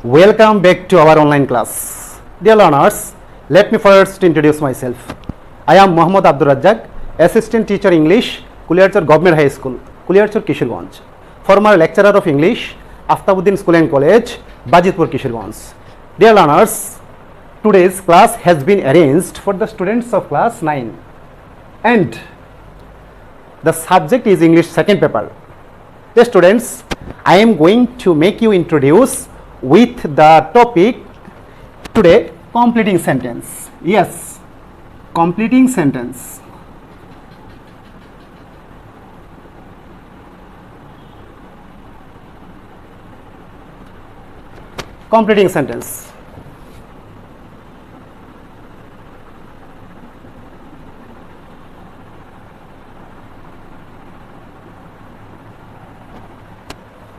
Welcome back to our online class. Dear learners, let me first introduce myself. I am Mohammad Abdul Razzaq, Assistant Teacher English, Kuliarchar Government High School, Kuliarchar Kishirganj. Former Lecturer of English, Aftabuddin School and College, Bajitpur Kishirganj. Dear learners, today's class has been arranged for the students of class 9 and the subject is English second paper. Dear students, I am going to make you introduce with the topic today, completing sentence. Yes, completing sentence. Completing sentence.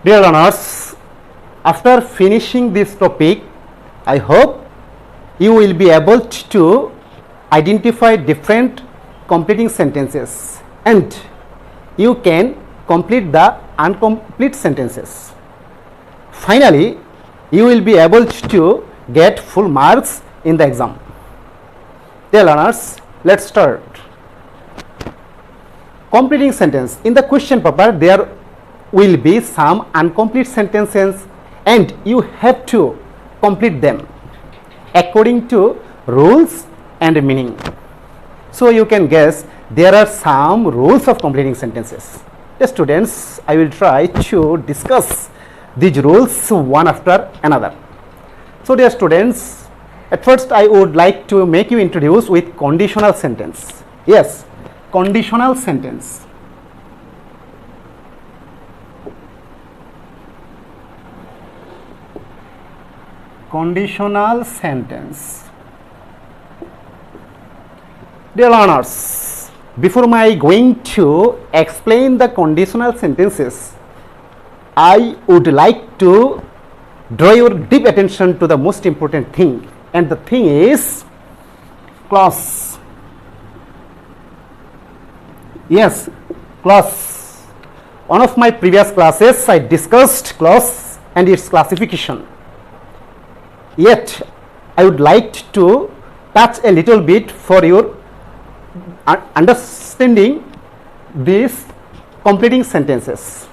Dear learners, after finishing this topic, I hope you will be able to identify different completing sentences and you can complete the incomplete sentences. Finally, you will be able to get full marks in the exam. Dear learners, let's start. Completing sentence. In the question paper, there will be some incomplete sentences and you have to complete them according to rules and meaning. So you can guess there are some rules of completing sentences. Yes, students, I will try to discuss these rules one after another. So dear students, at first I would like to make you introduce with conditional sentence. Yes, conditional sentence. Conditional sentence. Dear learners, before I going to explain the conditional sentences, I would like to draw your deep attention to the most important thing, and the thing is clause. Yes, clause. One of my previous classes I discussed clause and its classification. Yet I would like to touch a little bit for your understanding these completing sentences.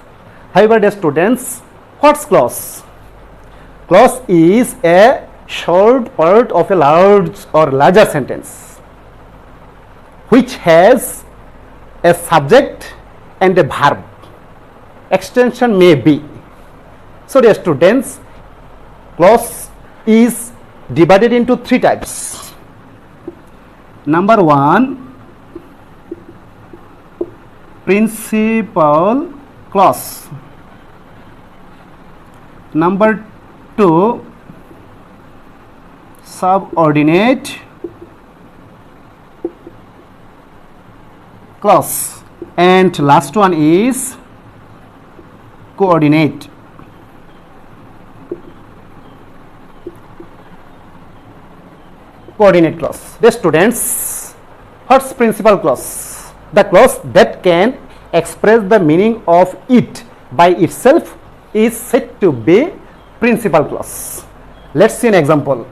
However, dear students, what's clause? Clause is a short part of a large or larger sentence which has a subject and a verb. Extension may be. So dear students, clause is divided into three types. Number one, principal clause. Number two, subordinate clause, and last one is coordinate. Coordinate clause. Dear students, what's principal clause? The clause that can express the meaning of it by itself is said to be principal clause. Let's see an example.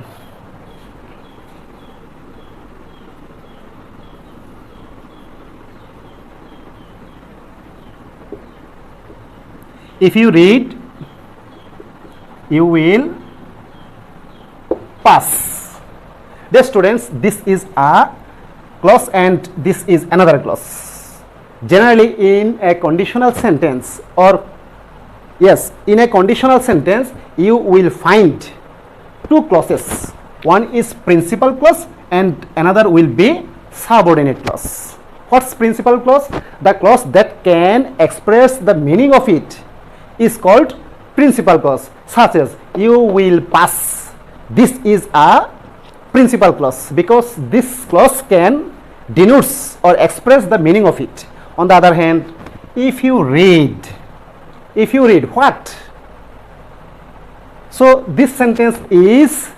If you read, you will pass. Dear students, this is a clause and this is another clause. Generally in a conditional sentence, or yes, in a conditional sentence you will find two clauses. One is principal clause and another will be subordinate clause. What's principal clause? The clause that can express the meaning of it is called principal clause, such as you will pass. This is a principal clause because this clause can denotes or express the meaning of it. On the other hand, if you read what? So this sentence is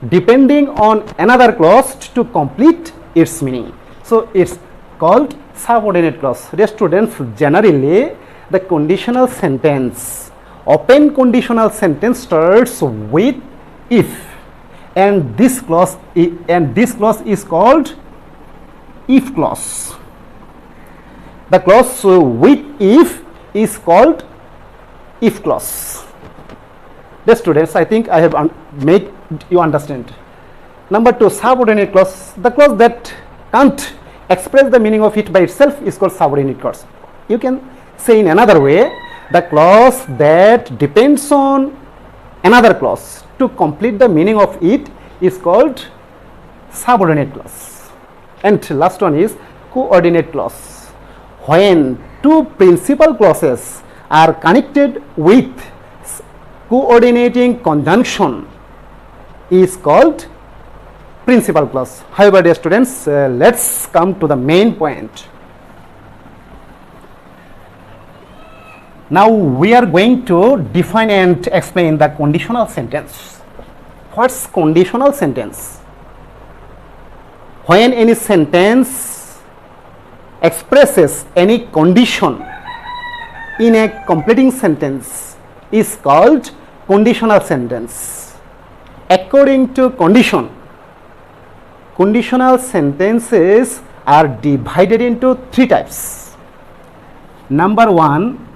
depending on another clause to complete its meaning. So it's called subordinate clause. Dear students, generally the conditional sentence open conditional sentence starts with if, and this clause is called if clause. The clause with if is called if clause. The students, I think I have made you understand. Number 2, subordinate clause. The clause that can't express the meaning of it by itself is called subordinate clause. You can say in another way, the clause that depends on another clause to complete the meaning of it is called subordinate clause. And last one is coordinate clause. When two principal clauses are connected with coordinating conjunction is called principal clause. However, dear students, let's come to the main point. Now we are going to define and explain the conditional sentence. What's conditional sentence? When any sentence expresses any condition in a completing sentence is called conditional sentence. According to condition, conditional sentences are divided into 3 types. Number 1,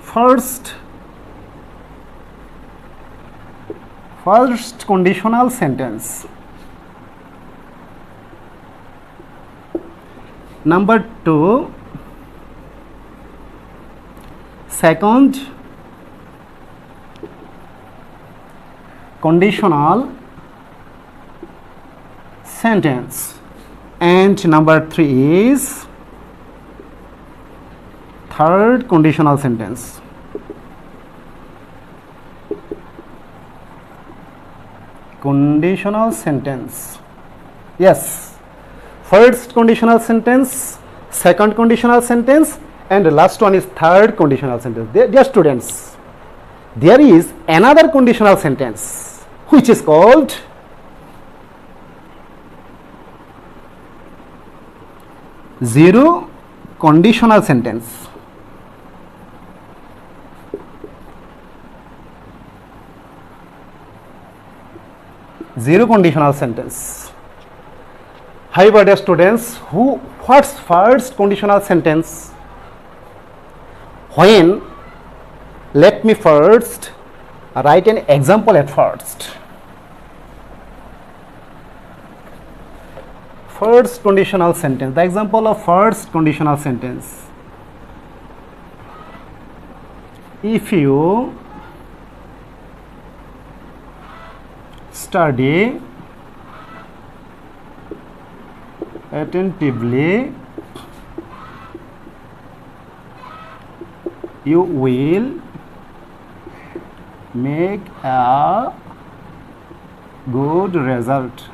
first conditional sentence. Number 2, second conditional sentence, and number 3 is third conditional sentence. Conditional sentence. Yes, first conditional sentence, second conditional sentence, and the last one is third conditional sentence. Dear students, there is another conditional sentence which is called zero conditional sentence. Zero conditional sentence. However, dear students, what's first conditional sentence? When, let me first write an example at first. First conditional sentence. The example of first conditional sentence. If you study attentively, you will make a good result.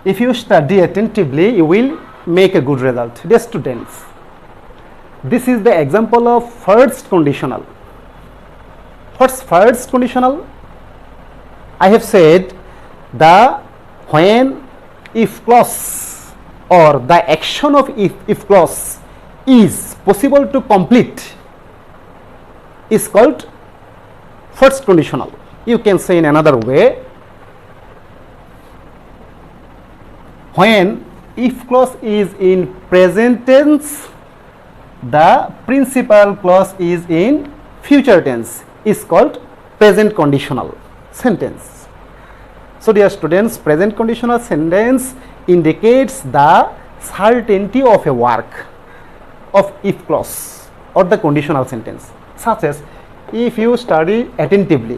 If you study attentively, you will make a good result. Dear students, this is the example of first conditional. What's first conditional? I have said the when if clause or the action of if clause is possible to complete is called first conditional. You can say in another way, when if clause is in present tense, the principal clause is in future tense is called present conditional sentence. So dear students, present conditional sentence indicates the certainty of a work of if clause or the conditional sentence, such as if you study attentively,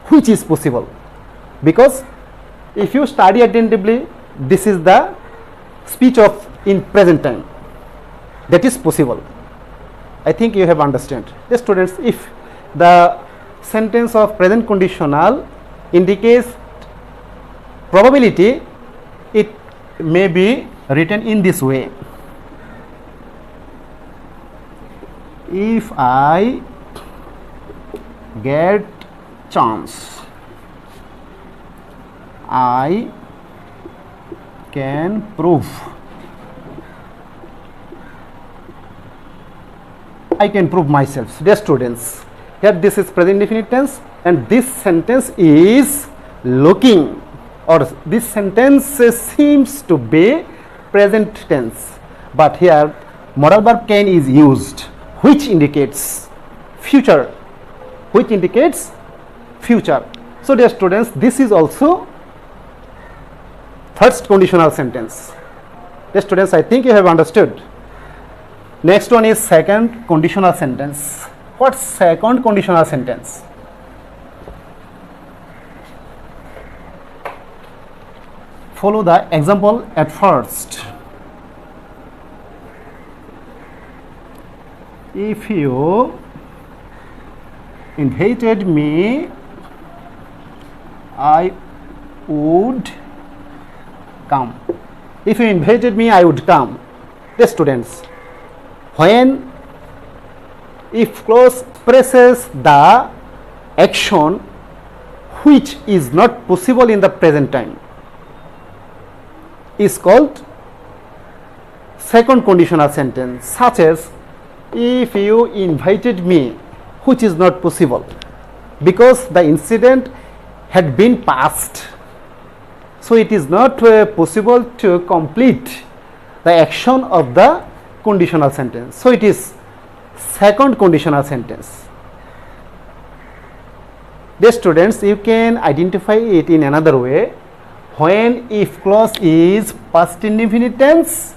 which is possible, because if you study attentively, this is the speech of in present time, that is possible. I think you have understood. The students, if the sentence of present conditional indicates probability, it may be written in this way: if I get chance, I can prove I can prove myself. Dear students, here this is present indefinite tense and this sentence is looking, or this sentence seems to be present tense, but here modal verb can is used, which indicates future, So dear students, this is also first conditional sentence. Dear students, I think you have understood. Next one is second conditional sentence. What's second conditional sentence? Follow the example at first. If you invited me, I would come. If you invited me, I would come. The students, when if clause expresses the action which is not possible in the present time, is called second conditional sentence, such as if you invited me, which is not possible because the incident had been past, so it is not possible to complete the action of the conditional sentence, so it is second conditional sentence. Dear students, you can identify it in another way. When if clause is past indefinite tense,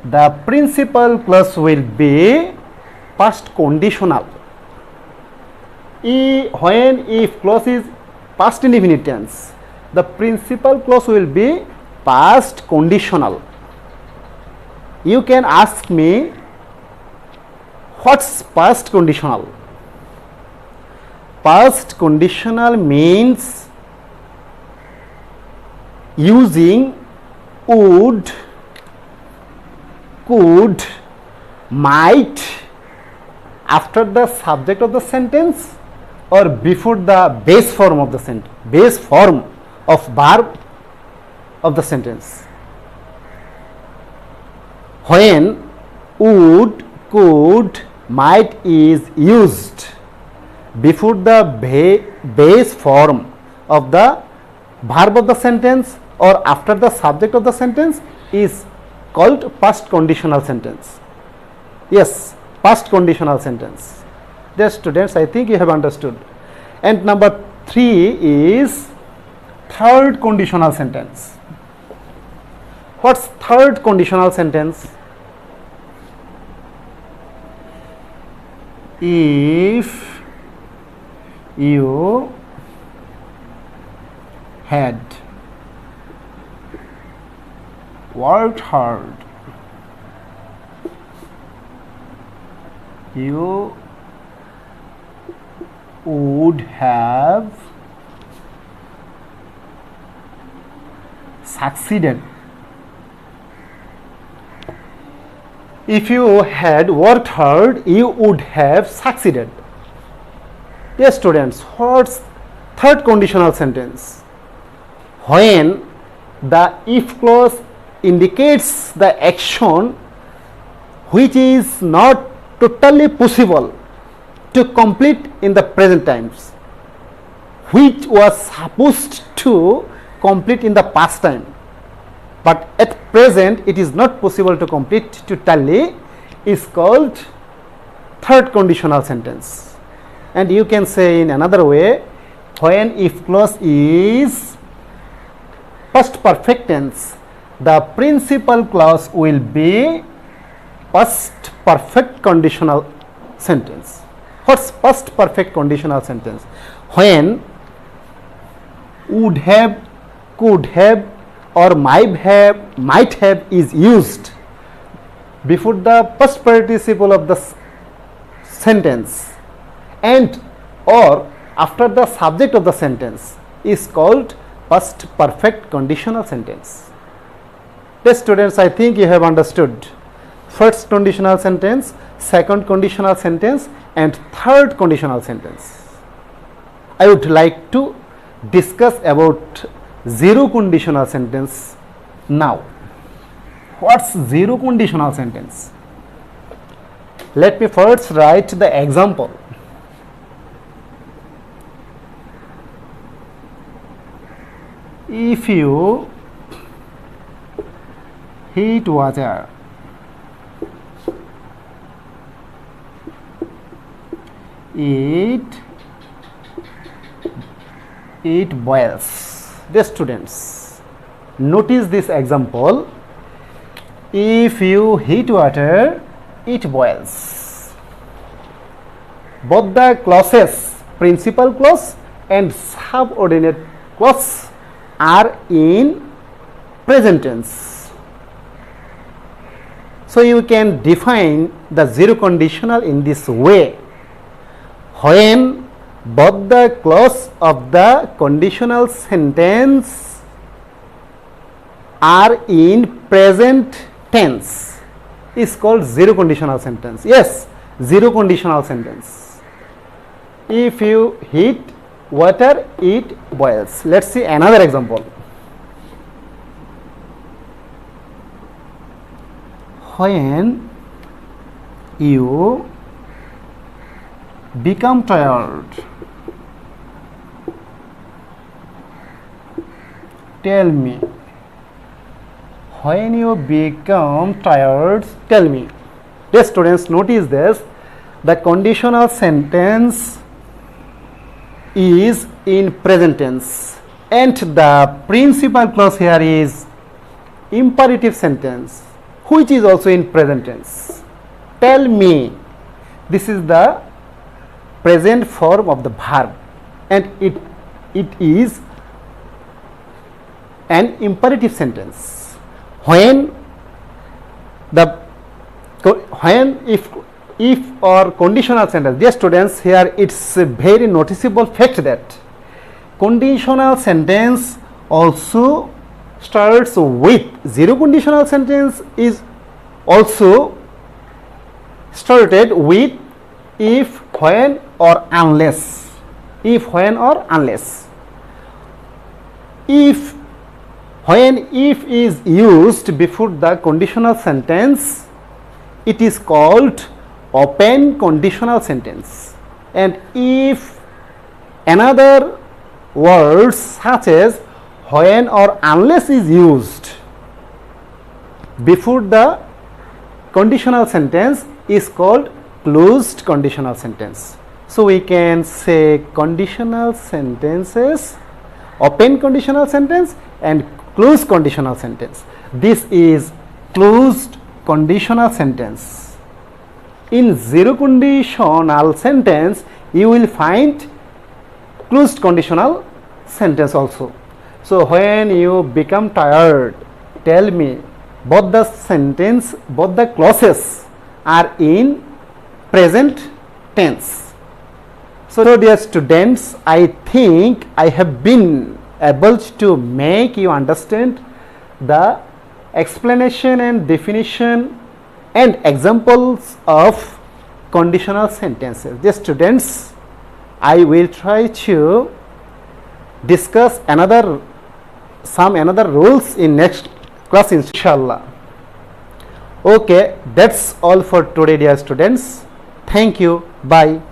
the principal clause will be past conditional. When if clause is past indefinite tense, the principal clause will be past conditional. You can ask me, what's past conditional? Past conditional means using would, could, might after the subject of the sentence or before the base form of the sentence, base form of verb of the sentence. When would, could, might is used before the base form of the verb of the sentence or after the subject of the sentence is called past conditional sentence. Yes, past conditional sentence. Dear students, I think you have understood. And number 3 is third conditional sentence. What's third conditional sentence? If you had worked hard, you would have succeeded. If you had worked hard, you would have succeeded. Yes, students, what's third conditional sentence? When the if clause indicates the action which is not totally possible to complete in the present times, which was supposed to complete in the past time, but at present it is not possible to complete totally, is called third conditional sentence. And you can say in another way, when if clause is past perfect tense, the principal clause will be past perfect conditional sentence. What's past perfect conditional sentence? When would have, could have or might have is used before the past participle of the sentence and or after the subject of the sentence is called past perfect conditional sentence. Dear students, I think you have understood first conditional sentence, second conditional sentence and third conditional sentence. I would like to discuss about zero conditional sentence now. What's zero conditional sentence? Let me first write the example. If you heat water, it boils. Dear students, notice this example. If you heat water, it boils. Both the clauses, principal clause and subordinate clause, are in present tense. So you can define the zero conditional in this way. When both the clause of the conditional sentence are in present tense is called zero conditional sentence. Yes, zero conditional sentence. If you heat water, it boils. Let's see another example. When you become tired, tell me. When you become tired, tell me. Dear students, notice this. The conditional sentence is in present tense and the principal clause here is imperative sentence, which is also in present tense. Tell me. This is the present form of the verb and it is an imperative sentence. When if or conditional sentence, dear students, here it's a very noticeable fact that conditional sentence also starts with zero conditional sentence is also started with if, when or unless. If, when or unless. If, when if is used before the conditional sentence, it is called open conditional sentence. And if another words such as when or unless is used before the conditional sentence is called closed conditional sentence. So we can say conditional sentences, open conditional sentence and closed conditional sentence. This is closed conditional sentence. In zero conditional sentence, you will find closed conditional sentence also. So when you become tired, tell me. Both the sentence, both the clauses are in present tense. So dear students, I think I have been able to make you understand the explanation and definition and examples of conditional sentences. Dear students, I will try to discuss another rules in next class, inshallah. Okay, that's all for today, dear students. Thank you. Bye.